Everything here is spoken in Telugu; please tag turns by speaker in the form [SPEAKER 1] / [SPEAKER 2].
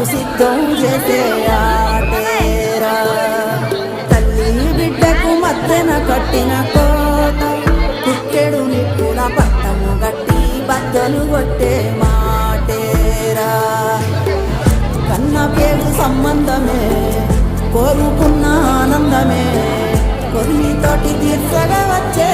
[SPEAKER 1] ఆటకు సిద్ధం చేసే ఆటేరా. తల్లి బిడ్డకు మధ్యన కట్టిన కోట కుక్కెడు నిప్పుల పట్టము గట్టి బద్దలు కొట్టే మాటేరా. కన్న పేరు సంబంధమే కోరుకున్న ఆనందమే కొరితోటి తీర్చగా వచ్చే